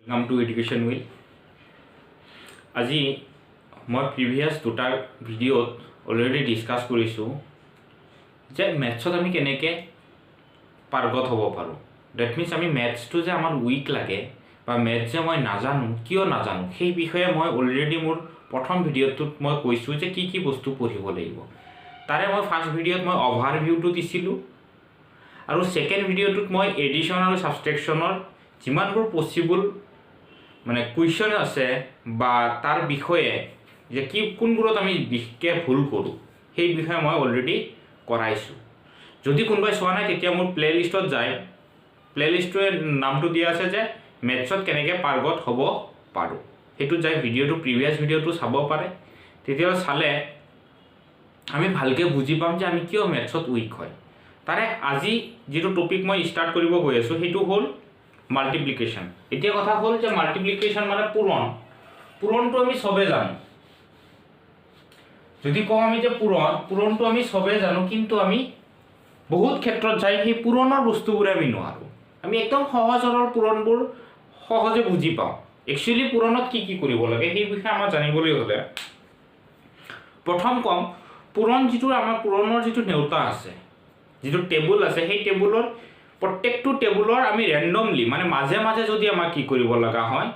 Welcome to Education Wheel. আজি মই previous দুটা ভিডিঅ'ত অলৰেডি ডিছকাছ কৰিছোঁ যে মেথছত আমি কেনেকৈ পাৰ্গত হ'ব পাৰোঁ। ডেট মিনছ আমি মেথছটো যে আমাৰ উইক লাগে বা মেথছ যে মই নাজানো কিয় নাজানো সেই বিষয়ে মই অলৰেডি মোৰ প্ৰথম ভিডিঅ'টোত মই কৈছোঁ যে কি কি বস্তু পঢ়িব লাগিব। তাৰে মই ফাৰ্ষ্ট ভিডিঅ'ত মই অভাৰভিউটো দিছিলোঁ আৰু ছেকেণ্ড ভিডিঅ'টোত মই এডিশ্যন আৰু ছাবষ্ট্ৰেকশ্যনৰ যিমানবোৰ পচিবল মানে কুৱেশ্যন আছে বা তাৰ বিষয়ে যে কি কোনবোৰত আমি বিশেষকৈ ভুল কৰোঁ সেই বিষয়ে মই অলৰেডি কৰাইছোঁ। যদি কোনোবাই চোৱা নাই তেতিয়া মোৰ প্লে'লিষ্টত যায়, প্লে'লিষ্টটোৱে নামটো দিয়া আছে যে মেথছত কেনেকৈ পাৰ্গত হ'ব পাৰোঁ। সেইটোত যায় ভিডিঅ'টো প্ৰিভিয়াছ ভিডিঅ'টো চাব পাৰে। তেতিয়াহ'লে চালে আমি ভালকৈ বুজি পাম যে আমি কিয় মেথছত উইক হয়। তাৰে আজি যিটো টপিক মই ষ্টাৰ্ট কৰিব গৈ আছোঁ সেইটো হ'ল মাল্টিপ্লিকেশ্যন। এতিয়া কথা হ'ল যে মাল্টিপ্লিকেশ্যন মানে পূৰণটো আমি চবেই জানো। যদি কওঁ আমি যে পূৰণটো আমি চবেই জানো, কিন্তু আমি বহুত ক্ষেত্ৰত যাই সেই পূৰণৰ বস্তুবোৰে আমি নোৱাৰোঁ। আমি একদম সহজ সৰল পূৰণবোৰ সহজে বুজি পাওঁ। একচুৱেলি পূৰণত কি কি কৰিব লাগে সেই বিষয়ে আমাৰ জানিবলৈ হ'লে প্ৰথম কম পূৰণ যিটো আমাৰ পূৰণৰ যিটো নেওতা আছে, যিটো টেবুল আছে, সেই টেবুলৰ প্ৰত্যেকটো টেবুলৰ আমি ৰেণ্ডমলি মানে মাজে মাজে যদি আমাক কি কৰিব লগা হয়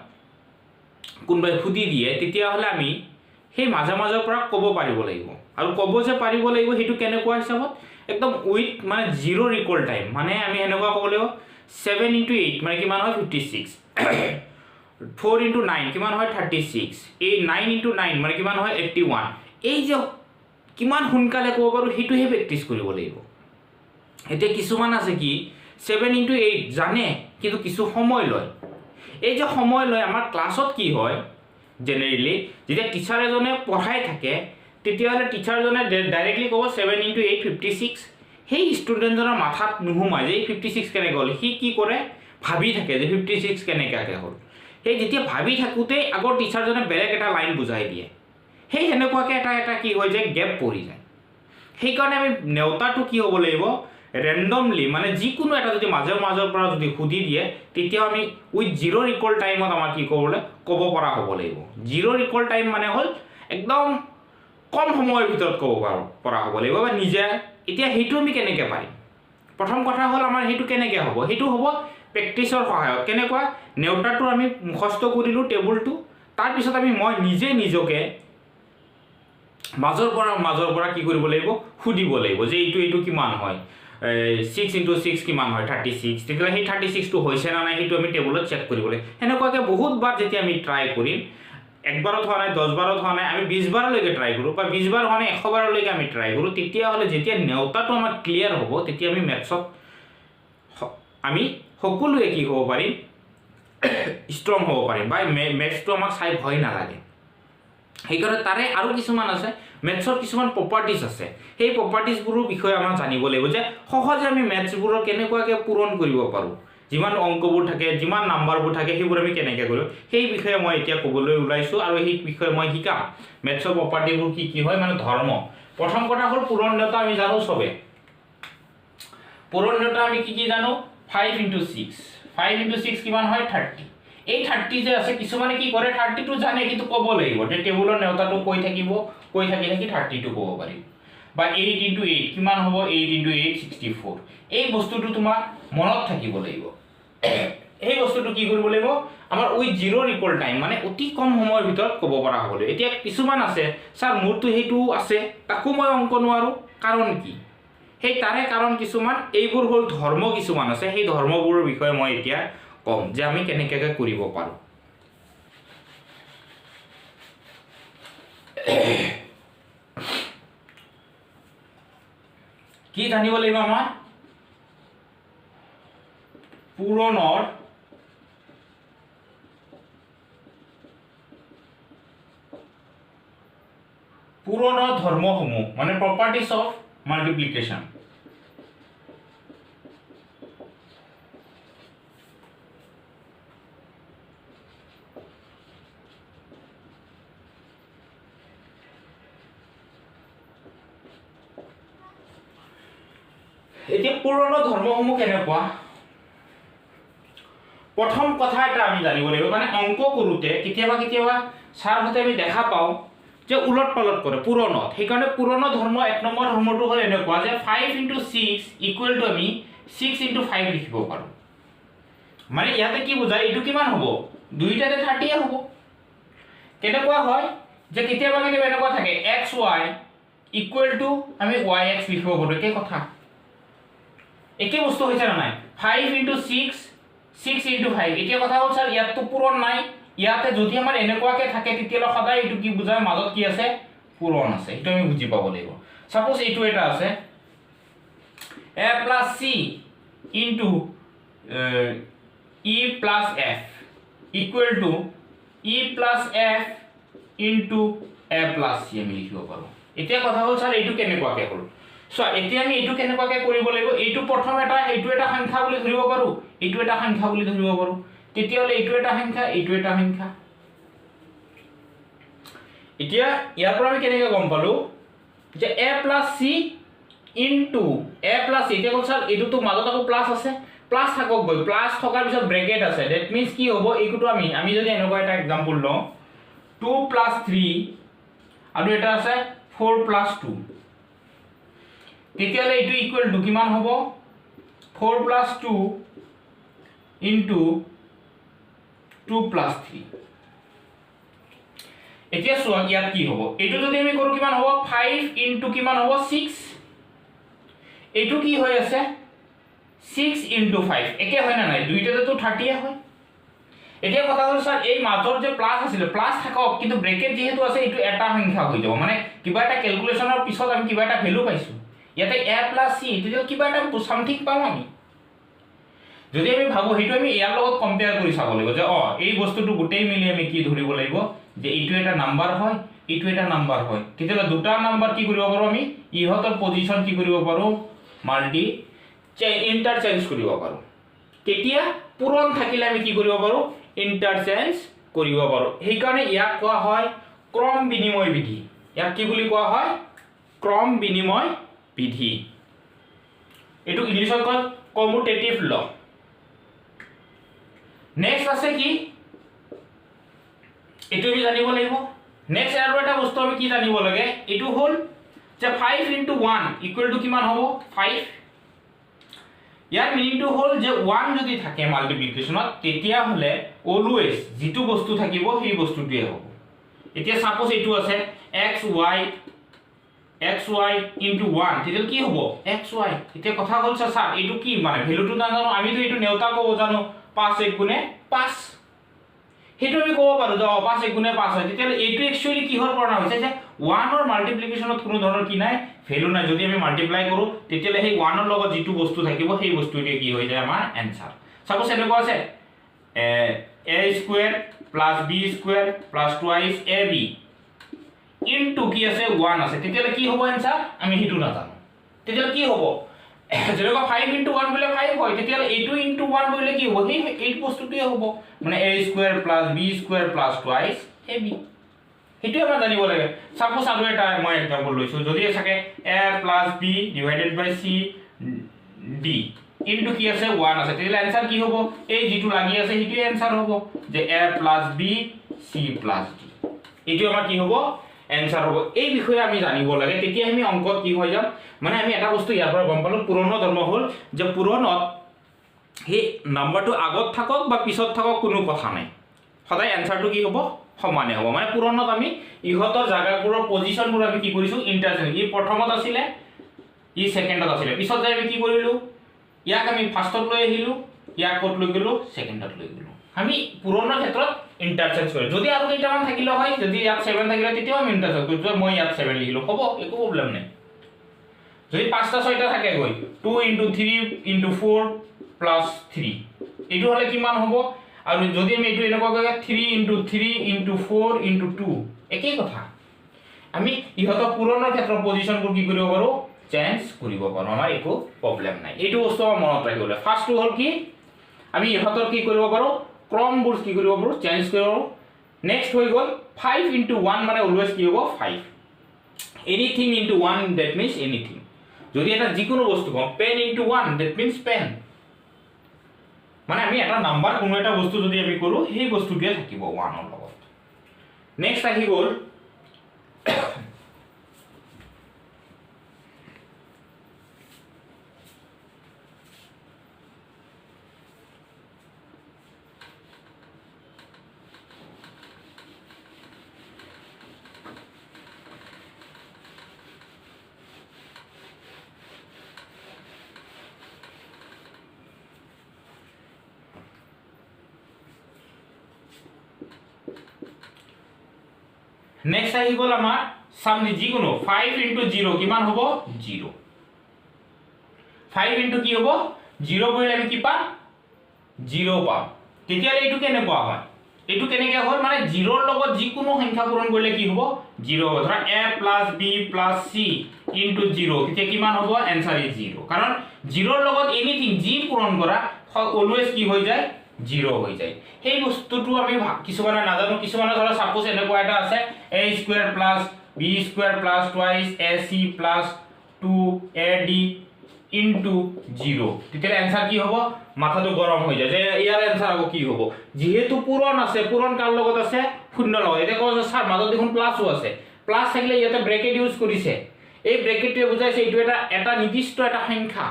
কোনোবাই সুধি দিয়ে তেতিয়াহ'লে আমি সেই মাজে মাজৰ পৰা ক'ব পাৰিব লাগিব। আৰু ক'ব যে পাৰিব লাগিব সেইটো কেনেকুৱা হিচাপত একদম উইথ মানে জিৰ' ৰিকল টাইম। মানে আমি এনেকুৱা ক'ব লাগিব 7 × 8 মানে কিমান হয় 56, 4 × 9 কিমান হয় 36, 9 × 9 মানে কিমান হয় 81। এই যে কিমান সোনকালে ক'ব পাৰোঁ সেইটোহে প্ৰেক্টিছ কৰিব লাগিব। এতিয়া কিছুমান আছে কি 7 × 8 জানে কিন্তু কিছু সময় লয়। এই যে সময় লয় আমাৰ ক্লাছত কি হয় জেনেৰেলি যেতিয়া টিচাৰ এজনে পঢ়াই থাকে তেতিয়াহ'লে টিচাৰজনে ডাইৰেক্টলি ক'ব 7 × 8 56। সেই ষ্টুডেণ্টজনৰ মাথাত নোসোমায় যে এই 56 কেনেকৈ হ'ল। সি কি কৰে ভাবি থাকে যে 56 কেনেকুৱাকৈ হ'ল। সেই যেতিয়া ভাবি থাকোঁতেই আগৰ টিচাৰজনে বেলেগ এটা লাইন বুজাই দিয়ে। সেই সেনেকুৱাকৈ এটা কি হৈ যায় গেপ পৰি যায়। সেইকাৰণে আমি নেওতাটো কি হ'ব লাগিব ৰেণ্ডমলি মানে যিকোনো এটা যদি মাজৰ পৰা যদি সুধি দিয়ে তেতিয়াও আমি উইথ জিৰ' ৰিকল টাইমত আমাৰ কি ক'ব পৰা হ'ব লাগিব। জিৰ' ৰিকল টাইম মানে হ'ল একদম কম সময়ৰ ভিতৰত ক'ব পৰা হ'ব লাগিব বা নিজে। এতিয়া সেইটো আমি কেনেকৈ পাৰিম? প্ৰথম কথা হ'ল আমাৰ সেইটো কেনেকৈ হ'ব, সেইটো হ'ব প্ৰেক্টিছৰ সহায়ত। কেনেকুৱা নেওতাটো আমি মুখস্থ কৰিলোঁ টেবুলটো, তাৰপিছত মই নিজকে মাজৰ পৰা কি কৰিব লাগিব সুধিব লাগিব যে এইটো কিমান হয় 6 × 6 কিমান হয় 36। তেতিয়াহ'লে সেই 36টো হৈছে নে নাই সেইটো আমি টেবুলত চেক কৰিব লাগিব। সেনেকুৱাকৈ বহুতবাৰ যেতিয়া আমি ট্ৰাই কৰিম, একবাৰত হোৱা নাই 10 বাৰত হোৱা নাই আমি 20 বাৰলৈকে ট্ৰাই কৰোঁ বা 20 বাৰ হোৱা নাই 100 বাৰলৈকে আমি ট্ৰাই কৰোঁ, তেতিয়াহ'লে যেতিয়া নেওতাটো আমাৰ ক্লিয়াৰ হ'ব তেতিয়া আমি মেথছত আমি সকলোৱে কি হ'ব পাৰিম ষ্ট্ৰং হ'ব পাৰিম বা মেথছটো আমাক চাই ভয় নালাগে। সেইকাৰণে তাৰে আৰু কিছুমান আছে মেথছৰ কিছুমান প্ৰপাৰ্টিজ আছে, সেই প্ৰপাৰ্টিজবোৰৰ বিষয়ে আমাৰ জানিব লাগিব যে সহজে আমি মেথছবোৰৰ কেনেকুৱাকৈ পূৰণ কৰিব পাৰোঁ। যিমান অংকবোৰ থাকে যিমান নাম্বাৰবোৰ থাকে সেইবোৰ আমি কেনেকৈ কৰোঁ সেই বিষয়ে মই এতিয়া ক'বলৈ ওলাইছোঁ আৰু সেই বিষয়ে মই শিকাম। মেথছৰ প্ৰপাৰ্টিবোৰ কি হয় মানে ধৰ্ম। প্ৰথম কথা হ'ল পূৰণ নেওতা আমি জানো চবে। পূৰণ নেওতা আমি কি জানো 5 × 6, 5 × 6 কিমান হয় 30। এই 30 যে আছে কিছুমানে কি কৰে 30টো জানে কিন্তু ক'ব লাগিব যে টেবুলৰ নেওতাটো কৈ থাকি 30টো ক'ব পাৰিব। বা 8 × 8 কিমান হ'ব 8 × 8 64। এই বস্তুটো তোমাৰ মনত থাকিব লাগিব। এই বস্তুটো কি কৰিব লাগিব আমাৰ উইথ জিৰ' ৰিকল টাইম মানে অতি কম সময়ৰ ভিতৰত ক'ব পৰা হ'ব লাগিব। এতিয়া কিছুমান আছে ছাৰ মোৰতো সেইটো আছে তাকো মই অংক নোৱাৰোঁ, কাৰণ কি? সেই তাৰে কাৰণ কিছুমান এইবোৰ হ'ল ধৰ্ম কিছুমান আছে, সেই ধৰ্মবোৰৰ বিষয়ে মই এতিয়া ক'ম যে আমি কেনেকৈ কৰিব পাৰোঁ। কি জানিব লাগিব আমাৰ পূৰণৰ ধৰ্মসমূহ মানে প্ৰপাৰ্টিজ অফ মাল্টিপ্লিকেশ্যন। এতিয়া পূৰণৰ ধৰ্মসমূহ কেনেকুৱা প্ৰথম কথা এটা আমি জানিব লাগিব মানে অংক কৰোঁতে কেতিয়াবা কেতিয়াবা ছাৰহঁতে আমি দেখা পাওঁ যে উলট পালট কৰে পূৰণত সেইকাৰণে পূৰণ ধৰ্ম 1 নম্বৰ ধৰ্মটো হ'ল এনেকুৱা যে 5 × 6 ইকুৱেল টু আমি 6 × 5 লিখিব পাৰোঁ মানে ইয়াতে কি বুজায় এইটো কিমান হ'ব দুইটাতে 30 হ'ব কেনেকুৱা হয় যে কেতিয়াবা কেতিয়াবা এনেকুৱা থাকে xy ইকুৱেল টু আমি yx লিখিব পাৰোঁ একে কথা একে বস্তু হৈছে না নাই 5 × 6 6 × 5 এতিয়া কথা হ'ল স্যাৰ ইয়াততো পূৰণ নাই ইয়াতে যদি আমাৰ এনেকুৱাকে থাকে তেতিয়ালে সদায় এইটো কি বুজায় মাজত কি আছে পূৰণ আছে এটা আমি বুজি পাব লাগিব সাপোজ এইটো এটা আছে a + c * e + f equal to e + f * a + c আমি লিখিব পাৰোঁ এতিয়া কথা হ'ল স্যাৰ এইটো কেনেকুৱাকে হ'ল সো এতিয়া আমি এইটো কেনেকুৱাকে কৰিব লাগিব এইটো প্ৰথম এটা এইটো এটা সংখ্যা বুলি ধৰিব পাৰোঁ এইটো এটা সংখ্যা বুলি ধৰিব পাৰোঁ তেতিয়ালে এইটো এটা সংখ্যা এইটো এটা সংখ্যা এতিয়া ইয়াৰ পৰা আমি কেনেকৈ গম পালো যে a + c * a + c এতিয়া স্যাৰ এইটোতো মাজত আকৌ প্লাস আছে প্লাস থাকক গৈ প্লাস থকাৰ পিছত ব্ৰেকেট আছে দ্যাট মিন্স কি হ'ব এইটো আমি যদি এনেকুৱা এটা एग्जांपल লওঁ 2 + 3 আৰু এটা আছে 4 + 2 তেতিয়ালে এইটো ইকুৱেল টু কিমান হ'ব 4 + 2 * 2 + 3 এতিয়া চোৱা ইয়াত কি হ'ব এইটো যদি আমি কৰো কিমান হ'ব 5 * কিমান হ'ব 6 এইটো কি হৈ আছে 6 * 5 একে হয় না নাই দুইটাতে তো 30 হয় এতিয়া কথা হ'ল স্যাৰ এই মাজৰ যে প্লাস আছিল প্লাস থাকক কিন্তু ব্ৰেকেট যেহেতু আছে এইটো এটা সংখ্যা হৈ যাব মানে কিবা এটা ক্যালকুলেশনৰ পিছত আমি কিবা এটা ভ্যালু পাইছো ইয়াতে a + c তেতিয়া কিবা এটা সামথিং পাম আমি যদি আমি ভাবো হেতু আমি ইয়াৰ লগত কম্পেয়াৰ কৰি চাব লাগিব যে এই বস্তুটো গোটেই মিলি আমি কি ধৰিব লাগিব যে এইটো এটা নাম্বাৰ হয় এইটো এটা নাম্বাৰ হয় তেতিয়া দুটা নাম্বাৰ কি কৰিব পাৰো আমি ইহতৰ পজিশন কি কৰিব পাৰো মাল্টি ইন্টাৰচেঞ্জ কৰিব পাৰো তেতিয়া পূৰণ থাকিলে আমি কি কৰিব পাৰো ইন্টাৰচেঞ্জ কৰিব পাৰো সেই কাৰণে ইয়াক কোৱা হয় ক্ৰম বিনিময় বিধি ইয়াক কি বুলি কোৱা হয় ক্ৰম বিনিময় বিধি এটো ইংলিছত কয় কমিউটেটিভ ল নেক্সট আছে কি এটো আমি জানিব লাগিব নেক্সট আৰু এটা বস্তু আমি কি জানিব লাগে এটো হ'ল যে 5 * 1 ইকুৱেল টু কিমান হ'ব 5 ইয়াৰ মিনিংটো হ'ল যে 1 যদি থাকে মাল্টিপ্লিকেশনত তেতিয়া হলে অলৱেজ যেটো বস্তু থাকিব সেই বস্তুটোৱে হ'ব এতিয়া সাপোজ এটো আছে xy * 1 তেতিয়া কি হ'ব xy এতিয়া কথা হ'ল স্যাৰ এটো কি মানে ভ্যালুটো নাজানো আমিতো এটো নেউতা কব জানো 5 * 1 = 5 হেতু আমি কব পাৰো যে 5 * 1 = 5 হয় তেতিয়া এটো একচুয়ালি কিহৰ পৰা হৈছে যে 1 ৰ মাল্টিপ্লিকেশনত কোনো ধৰণৰ কি নাই ভ্যালু নাই যদি আমি মাল্টিপ্লাই কৰো তেতিয়া সেই 1 ৰ লগত যেটো বস্তু থাকিব সেই বস্তুটোৱে কি হৈ যায় আমাৰ आंसर সাপোজ এনেকুৱা আছে a² + b² + twice ab into কি আছে 1 আছে তেতিয়া কি হ'ব आंसर আমি হেতু নাজানো তেতিয়া কি হ'ব যেনেকুৱা 5 * 1 বলে 5 হয় তেতিয়া a2 * 1 বলে কি হ'ব এই বস্তুটোৱে হ'ব মানে a² + b² + twice ab হেতু আমরা জানিব লাগে সাপোজ আৰু এটা মই एग्जांपल লৈছো যদি থাকে a + b / c d into কি আছে 1 আছে তেতিয়া आंसर কি হ'ব এই যেটো লাগি আছে হেতুৱে आंसर হ'ব যে a + b c + d এটো আমাৰ কি হ'ব आंसर হ'ব এই বিষয়ে আমি জানিব লাগে তেতিয়া আমি অংকত কি হৈ যাম মানে আমি এটা বস্তু ইয়াৰ পৰা গম পালো পূৰণ ধৰ্ম হ'ল যে পূৰণত এই নাম্বাৰটো আগত থাকক বা পিছত থাকক কোনো কথা নাই সদায় आंसरটো কি হ'ব সমানে হ'ব মানে পূৰণত আমি ইহতৰ জায়গাবোৰৰ পজিশনবোৰ আমি কি কৰিছো ইন্টাৰচেঞ্জ ই প্ৰথমত আছিল ই সেকেন্ডত আছিল পিছত যাই আমি কি কৰিলো ইয়াক আমি ফাৰ্ষ্টত লৈ আহিলো ইয়াক কত লৈ গলো সেকেন্ডত লৈ গলো আমি পূৰণৰ ক্ষেত্ৰত ইন্টাৰচেঞ্জ কৰি যদি আৰু কেইটামান থাকিলে হয় যদি ইয়াত 7 থাকিলে তেতিয়াও আমি ইন্টাৰচেঞ্জ কৰিছো মই ইয়াত 7 লিখিলো হ'ব একো প্ৰবলেম নাই যদি 5টা 6টা থাকে গৈ 2 * 3 * 4 + 3 এটো হলে কিমান হ'ব আৰু যদি আমি এটো এনেকুৱা কৰে 3 * 3 * 4 * 2 একেই কথা আমি ইহতৰ পূৰণৰ ক্ষেত্ৰত পজিশনবোৰ কি কৰিব পাৰো চেঞ্জ কৰিব পাৰো আমাৰ একো প্ৰবলেম নাই এটো বস্তু মনত ৰাখিবলৈ ফাৰ্স্টটো হ'ল কি আমি ইহতৰ কি কৰিব পাৰো ক্ৰমবোৰ কি কৰিব পাৰো চেঞ্জ কৰিব পাৰো নেক্সট হৈ গল 5 * 1 মানে অলৱেজ কি হ'ব 5 এনিথিং * 1 দ্যাট মিন্স এনিথিং যদি এটা যিকোনো বস্তু কম পেন * 1 দ্যাট মিন্স পেন মানে আমি এটা নাম্বাৰ কোনো এটা বস্তু যদি আমি কৰো সেই বস্তুটোৱে থাকিব 1 ৰ লগত নেক্সট আহি গ'ল নেক্সট আহি গ'ল আমাৰ সামনে যিকোনো 5 * 0 কিমান হ'ব 0 5 * কি হ'ব 0 কৰিলে আমি কি পাম 0 পাম তেতিয়া এইটো কেনে পোৱা হয় এইটো কেনেকৈ হ'ল মানে 0 ৰ লগত যিকোনো সংখ্যা পূৰণ কৰিলে কি হ'ব 0 হ'ব ধৰা a + b + c * 0 তেতিয়া কিমান হ'ব आंसर ইজ 0 কাৰণ 0 ৰ লগত এনিথিং যি পূৰণ কৰা অলৱেজ কি হৈ যায় 0 হৈ যায় সেই বস্তুটো আমি কিছুমানে নাজানো কিছুমানে ধৰা সাপোজ এনেকুৱা এটা আছে a² + b² + twice ac + 2ad * 0 তেতিয়া आंसर কি হ'ব মাথাটো গৰম হৈ যায় যে ইয়াৰ आंसर হ'ব কি হ'ব যেহেতু পূৰণ আছে পূৰণ কাৰ লগত আছে শূন্য লগত এটা কোৱা স্যাৰ মাজত দেখোন প্লাসও আছে প্লাস থাকিলে ইয়াতে ব্ৰেকেট ইউজ কৰিছে এই ব্ৰেকেটটোৱে বুজাইছে এইটো এটা নিৰ্দিষ্ট এটা সংখ্যা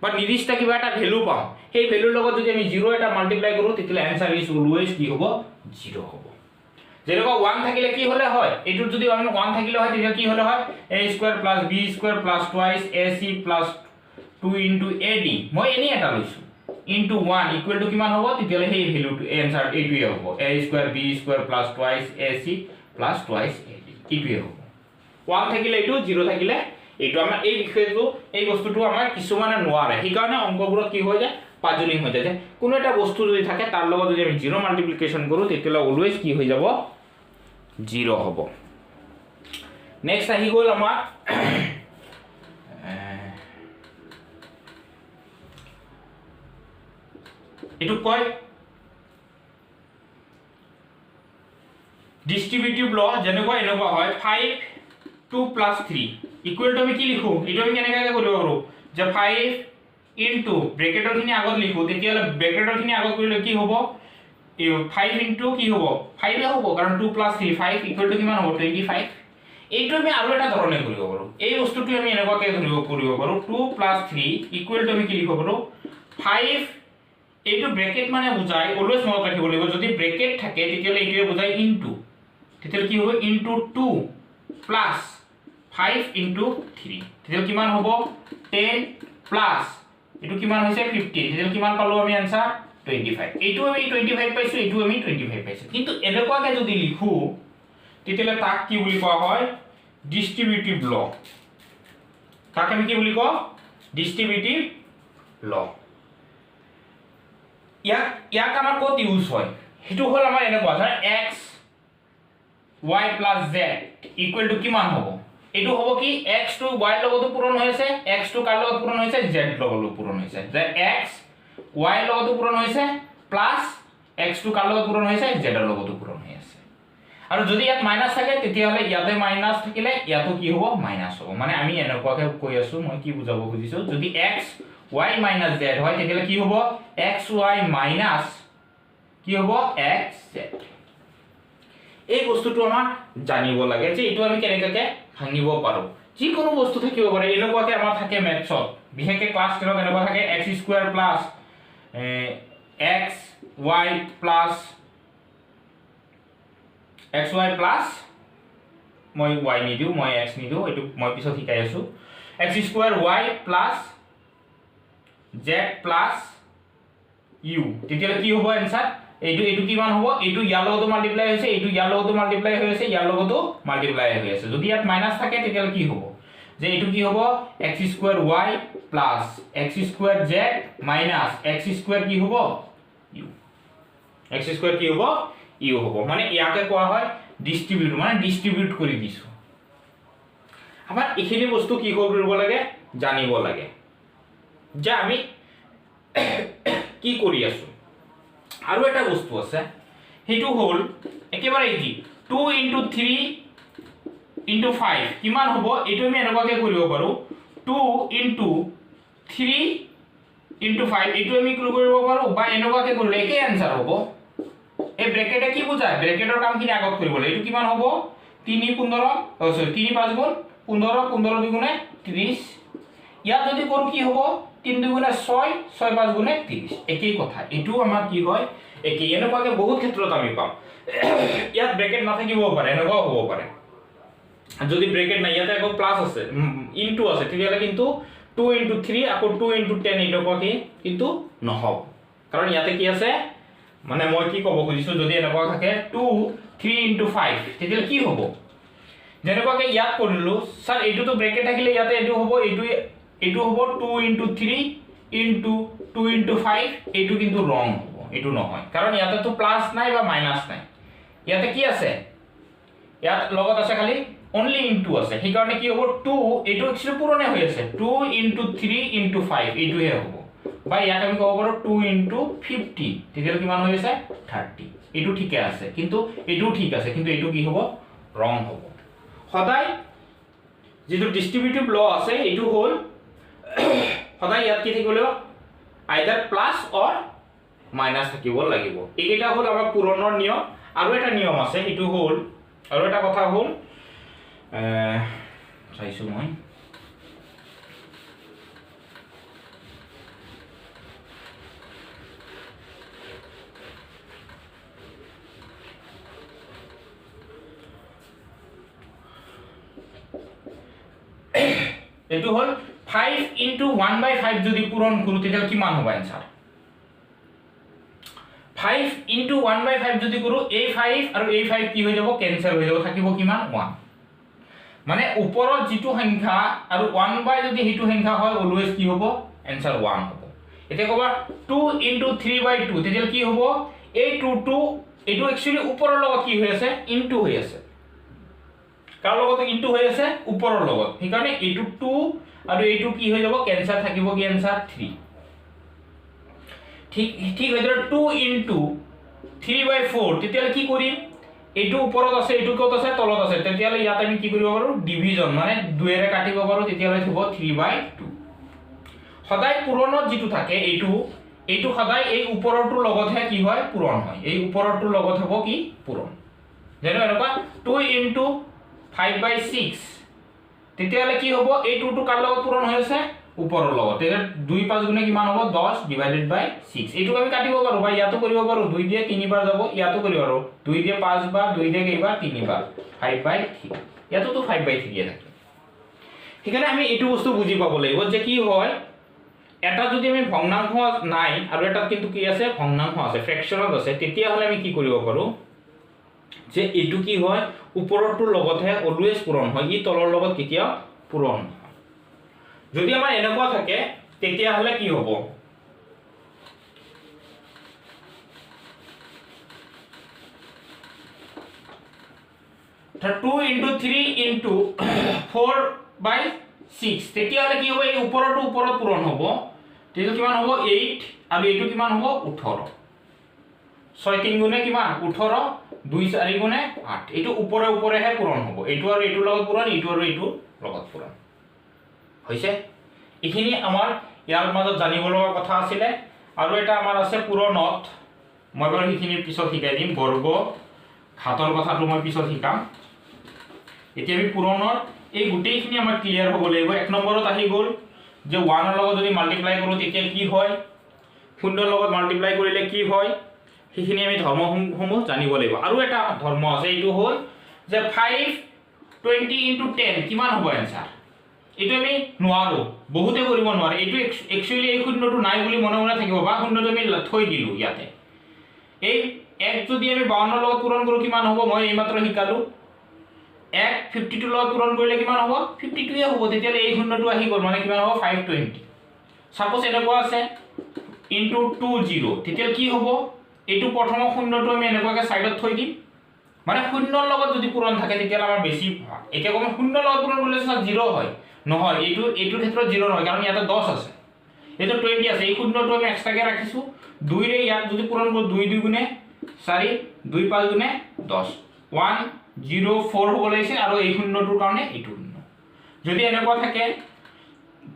বা নিৰ্দিষ্ট কিবা এটা ভ্যালু পাম সেই ভ্যালুৰ লগত যদি আমি 0 এটা মাল্টিপ্লাই কৰো তেতিয়া आंसर ইজ অলৱেজ কি হ'ব 0 হ'ব যেনেকুৱা 1 থাকিলে কি হলে হয় এইটো যদি আমি 1 থাকিলে হয় তেতিয়া কি হলে হয় a² + b² + twice ac + 2 * ad মই এনে এটা লৈছো into 1 equal to কিমান হ'ব তেতিয়া সেই ভ্যালুটো आंसर এইটোৱে হ'ব a² b² + twice ac + twice ad এইটোৱে হ'ব 1 থাকিলে এইটো 0 থাকিলে এইটো আমাৰ এই বিষয়টো এই বস্তুটো আমাৰ কিছুমানে নোৱাৰে সেই কাৰণে অংকবোৰত কি হৈ যায় পাজলিং হৈ যায় যে কোনো এটা বস্তু যদি থাকে তাৰ লগত যদি আমি 0 মাল্টিপ্লিকেশন কৰো তেতিয়া অলৱেজ কি হৈ যাব 0 হ'ব নেক্সট আহি গ'ল আমাৰ এটু কয় ডিস্ট্ৰিবিউটিভ ল যেনেকুৱা এনেকুৱা হয় 5 2 + 3 ইকুৱেল টু আমি কি লিখো এটো আমি কেনেকৈ কৰিব পাৰো যে 5 ইনটু ব্ৰেকেটৰখিনি আগত লিখো তেতিয়া ব্ৰেকেটৰখিনি আগত কৰিলে কি হ'ব 5 ইনটু কি হ'ব 5 এ হ'ব কাৰণ 2 + 3 5 ইকুৱেল টু কিমান হ'ব 25 এইটো আমি আৰু এটা ধৰণে কৰিব পাৰো এই বস্তুটো আমি এনেকুৱাকৈ কৰিব পাৰো 2 + 3 ইকুৱেল টু আমি কি লিখিব পাৰো 5 এইটো ব্ৰেকেট মানে বুজাই অলৱেজ মনত ৰাখিব লাগিব যদি ব্ৰেকেট থাকে তেতিয়া এইটোৱে বুজাই ইনটু তেতিয়া কি হ'ব ইনটু 2 প্লাস 5 * 3 তেতিয়া কিমান হ'ব 10 প্লাস এটো কিমান হৈছে 15 তেতিয়া কিমান পালো আমি आंसर 25 এইটো আমি 25 পাইছো এইটো আমি 25 পাইছো কিন্তু এনেকুৱাকে যদি লিখো তেতিয়া তাক কি বুলি কোৱা হয় ডিস্ট্ৰিবিউটিভ ল তাক আমি কি বুলি কওঁ ডিস্ট্ৰিবিউটিভ ল ইয়াক আমাৰ ক'ত ইউজ হয় হেতু হল আমাৰ এনেকুৱা ধৰা x y + z equal to কিমান হ'ব এটো হ'ব কি x টো y লগতো পূৰণ হৈছে x টো কাৰ লগত পূৰণ হৈছে z লগতো পূৰণ হৈছে যে x y লগতো পূৰণ হৈছে প্লাস x টো কাৰ লগত পূৰণ হৈছে z ৰ লগতো পূৰণ হৈ আছে আৰু যদি ইয়াত মাইনাস থাকে তেতিয়া হলে ইয়াতে মাইনাস থাকিলে ইয়াতো কি হ'ব মাইনাস হ'ব মানে আমি এনেকুৱাকে কৈ আছো মই কি বুজাব খুজিছো যদি x y - z হয় তেতিয়া কি হ'ব xy মাইনাস কি হ'ব xz এই বস্তুটো আমাৰ জানিব লাগে যে এটো আমি কেনেকৈ ভাঙিব পাৰো যি কোনো বস্তু থাকিব পাৰে এনেকুৱাকে আমাৰ থাকে ম্যাথছত বিশেষকৈ ক্লাছ 10 ত এনেকুৱা থাকে x² plus xy plus xy plus মই y নিদিও মই x নিদিও এটো মই পিছত শিকাই আছো x² y plus z plus u তেতিয়া কি হ'ব आंसर এইটো কিমান হ'ব এইটো ইয়াৰ লগতো মাল্টিপ্লাই হৈছে এইটো ইয়াৰ লগতো মাল্টিপ্লাই হৈ আছে ইয়াৰ লগতো মাল্টিপ্লাই হৈ আছে যদি ইয়াত মাইনাস থাকে তেতিয়া কি হ'ব যে এইটো কি হ'ব x² y plus x² z minus x² কি হ'ব u x² কি হ'ব u হ'ব মানে ইয়াকে কোৱা হয় ডিস্ট্ৰিবিউট মানে ডিস্ট্ৰিবিউট কৰি দিছো আমাৰ এখিনি বস্তু কি কৰিব লাগে জানিব লাগে যে আমি কি কৰি আছো আৰু এটা বস্তু আছে হেতু হল একেবাৰে ইজি 2 * 3 * 5 কিমান হ'ব এটো আমি এনেকুৱাকে কৰিব পাৰো 2 * 3 ইনটু 5 এইটো আমি কি কৰিব পাৰো বা এনেকুৱাকে কৰিলে একে আনসাৰ হ'ব এই ব্ৰেকেটে কি বুজায় ব্ৰেকেটৰ কামখিনি আগত কৰিব লাগে এইটো কিমান হ'ব 3 15 সৰি 3 5 গুণ 15 15 2 গুণে 30 ইয়াত যদি কৰো কি হ'ব 3 2 গুণে 6 6 5 গুণে 30 একেই কথা এটো আমাৰ কি হয় একেই এনেকুৱাকে বহুত ক্ষেত্ৰত আমি পাম ইয়াত ব্ৰেকেট নাথাকিব পাৰে এনেকুৱাও হ'ব পাৰে যদি ব্ৰেকেট নাই ইয়াতে আকৌ প্লাস আছে ইনটু আছে তেতিয়ালে কিন্তু 2 into 3 আকৌ 2 into 10 এইটোকে কিন্তু নহব কাৰণ ইয়াতে কি আছে মানে মই কি ক'ব খুজিছো যদি এনেকুৱা থাকে 2 3 into 5 তেতিয়ালে কি হ'ব যেনেকুৱাকে ইয়াত কৰিলো স্যাৰ এইটোতো ব্ৰেকেট থাকিলে ইয়াতে এইটো হ'ব এইটো হ'ব 2 into 3 into 2 into 5 এইটো কিন্তু ৰং হ'ব এইটো নহয় কাৰণ ইয়াতে তো প্লাস নাই বা মাইনাস নাই ইয়াতে কি আছে ইয়াত লগত আছে খালি only into আছে সেই কাৰণে কি হ'ব 2 এইটো একচুয়ালি পুৰণে হৈ আছে 2 into 3 into 5 এইটো হে হ'ব বা ইয়াত আমি ক'ব পাৰো 2 into 50 তেতিয়ালে কিমান হৈ আছে 30 এইটো ঠিকে আছে কিন্তু এইটো ঠিক আছে কিন্তু এইটো কি হ'ব ৰং হ'ব সদায় যেটো ডিস্ট্ৰিবিউটিভ ল আছে এইটো হ'ল সদায় ইয়াত কি থাকিব লাগিব আইদাৰ প্লাস অৰ মাইনাস থাকিব লাগিব এইটা হ'ল আমাৰ পুৰণৰ নিয়ম আৰু এটা নিয়ম আছে এটো হ'ল আৰু এটা কথা হ'ল চাইছো মই এটো হল 5 into 1/5 যদি পূরণ কৰো তেতিয়া কিমান হ'ব आंसर 5 into 1/5 যদি কৰো এই 5 আৰু এই 5 কি হৈ যাব ক্যান্সেল হৈ যাব থাকিব কিমান 1 মানে ওপৰত যেটো সংখ্যা আৰু 1 বাই যদি হেতু সংখ্যা হয় অলওয়েজ কি হ'ব आंसर 1 হ'ব এতিয়া কবা 2 into 3/2 তেতিয়া কি হ'ব এই 2 এটো एक्चुअली ওপৰৰ লগত কি হৈ আছে ইনটু হৈ আছে কাৰ লগত ইনটু হৈ আছে ওপৰৰ লগত সেইকাৰণে এইটো 2 আৰু এইটো কি হৈ যাব ক্যান্সেল থাকিব কি आंसर 3 ঠিক হৈ যাব 2 into 3/4 তেতিয়ালে কি কৰিম এইটো ওপৰত আছে এইটো কত আছে তলত আছে তেতিয়ালে ইয়াত আমি কি কৰিব পাৰো ডিভিজন মানে 2 এৰে কাটিব পাৰো তেতিয়ালে হ'ব 3/2 সদায় পূৰণত যেটো থাকে এইটো সদায় এই ওপৰৰটোৰ লগতহে কি হয় পূৰণ হয় এই ওপৰৰটোৰ লগত হ'ব কি পূৰণ যেনে এনেকুৱা 2 into 5/6 তেতিয়ালে কি হ'ব এই 2 টো কাৰ লগত পূৰণ হৈ আছে ওপৰৰ লগত এর 2 5 গুণে কিমান হ'ব 10 divided by 6 এইটো আমি কাটিব পাৰো বা ইয়াতো কৰিব পাৰো 2 দিয়ে 3 বাৰ যাব ইয়াতো কৰিব পাৰো 2 দিয়ে 5 বাৰ 2 দিয়ে কেইবাৰ 3 বাৰ 5/3 ইয়াতো তো 5/3 থাকে সেইকাৰণে আমি এইটো বস্তু বুজি পাব লাগিব যে কি হয় এটা যদি আমি ভগ্নাংশ নাই আৰু এটা কিন্তু কি আছে ভগ্নাংশ আছে ফ্ৰেকশনত আছে তেতিয়া হলে আমি কি কৰিব পাৰো যে এইটো কি হয় ওপৰৰটোৰ লগতহে অলওয়েজ পূৰণ হয় ই তলৰ লগত কেতিয়া পূৰণ যদি আমাৰ এনেকুৱা থাকে তেতিয়া হলে কি হ'ব 2 into 3 into 4/6 তেতিয়া হলে কি হ'ব এই ওপৰটো ওপৰত পূৰণ হ'ব তেতিয়া কিমান হ'ব 8 আৰু এইটো কিমান হ'ব 18 6 3 গুণে কিমান 18 2 4 গুণে 8 এইটো ওপৰে ওপৰেহে পূৰণ হ'ব এইটো আৰু এইটো লগত পূৰণ এইটো আৰু এইটো লগত পূৰণ হৈছে এখিনি আমাৰ ইয়াৰ মাজত জানিব লগা কথা আছিল আৰু এটা আমাৰ আছে পূৰণত মই বাৰু এখিনিৰ পিছত শিকাই দিম বৰ্গ ঘাতৰ কথাটো মই পিছত শিকাম এতিয়া আমি পূৰণৰ এই গুটেইখিনি আমাৰ ক্লিয়াৰ হ'ব লাগিব এক নম্বৰত আহি গ'ল যে 1 ৰ লগত যদি মাল্টিপ্লাই কৰো তেতিয়া কি হয় 0 ৰ লগত মাল্টিপ্লাই কৰিলে কি হয় সেইখিনি আমি ধৰ্মসমূহ জানিব লাগিব আৰু এটা ধৰ্ম আছে এইটো হ'ল যে 520 into 10 কিমান হ'ব आंसर এইটো আমি নোৱাৰো বহুতে কৰিব নোৱাৰে এইটো একচুয়ালি এই শূন্যটো নাই বুলি মনে মনে থাকিব বা শূন্যটো আমি থৈ দিলো ইয়াতে এই এক যদি আমি 52 ৰ লগত পূৰণ কৰো কিমান হ'ব মই এইমাত্ৰ শিকালো 1 52 লগত পূৰণ কৰিলে কিমান হ'ব 52 এ হ'ব তেতিয়ালে এই শূন্যটো আহি গ'ল মানে কিমান হ'ব 520 সাপোজ এনেকুৱা আছে into 20 তেতিয়া কি হ'ব এইটো প্ৰথম শূন্যটো আমি এনেকুৱাকে সাইডত থৈ দিম মানে শূন্যৰ লগত যদি পূৰণ থাকে তেতিয়া আমাৰ বেছি এতিয়া কম শূন্যৰ লগত পূৰণ কৰিলে 0 হয় নহয় এইটো ক্ষেত্ৰত 0 নহয় কাৰণ ইয়াতে 10 আছে এইটো 20 আছে এই শূন্যটো আমি এক্সট্ৰাকে ৰাখিছো 2 ৰে ইয়াত যদি পূৰণ কৰো 2 2 গুণে 4 2 5 গুণে 10 104 হ'ব লাগিছে আৰু এই শূন্যটোৰ কাৰণে এইটো শূন্য যদি এনেকুৱা থাকে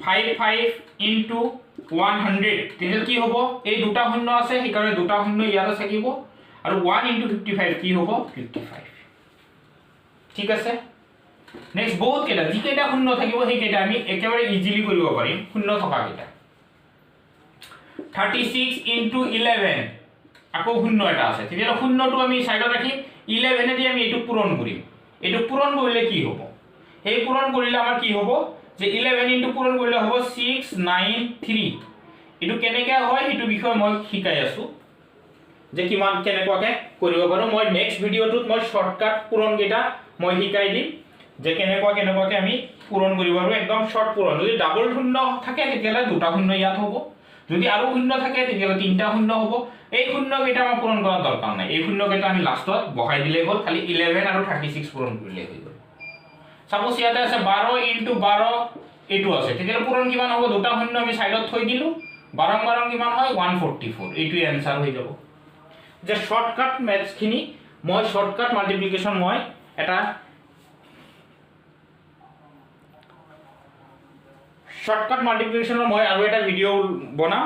5 5 into 100 তেতিয়া কি হ'ব এই দুটা শূন্য আছে সেইকাৰণে দুটা শূন্য ইয়াতে থাকিব আৰু 1 * 55 কি হ'ব 55 ঠিক আছে নেক্সট বহুত কেইটা যিকেইটা শূন্য থাকিব সেইকেইটা আমি একেবাৰে ইজিলি কৰিব পাৰিম শূন্য থকা কেইটা 36 * 11 আকৌ শূন্য এটা আছে তেতিয়া শূন্যটো আমি সাইডত ৰাখি 11 দি আমি এটো পূৰণ কৰিম এটো পূৰণ কৰিলে কি হ'ব এই পূৰণ কৰিলে আমাৰ কি হ'ব যে 11 * পূৰণ কৰিলে হ'ব 693 এটো কেনেকৈ হয় এটো বিষয় মই শিকাই আছো যে কিমান কেনেকুৱাকে কৰিব পাৰো মই নেক্সট ভিডিওটোত মই শৰ্টকাট পূৰণ কেইটা মই শিকাই দিম যে কেনেকুৱাকে আমি পূৰণ কৰিব পাৰো একদম শৰ্ট পূৰণ যদি ডাবল শূন্য থাকে তেতিয়ালে দুটা শূন্য ইয়াত হ'ব যদি আৰু শূন্য থাকে তেতিয়ালে তিনটা শূন্য হ'ব এই শূন্য কেইটা আমাৰ পূৰণ কৰাৰ দৰকাৰ নাই এই শূন্য কেইটা আমি লাষ্টত বহাই দিলে হ'ল খালি 11 আৰু 36 পূৰণ কৰিলে হৈ গ'ল সাপোজ ইয়াতে আছে 12 * 12 এটো আছে তেতিয়ালে পূৰণ কিমান হ'ব দুটা শূন্য আমি সাইডত থৈ দিলো 12 কিমান হয় 144 এইটোই आंसर হৈ যাব যে শর্টকাট ম্যাথছ খিনি মই শর্টকাট মাল্টিপ্লিকেশন মই এটা শর্টকাট মাল্টিপ্লিকেশনৰ মই আৰু এটা ভিডিও বনাম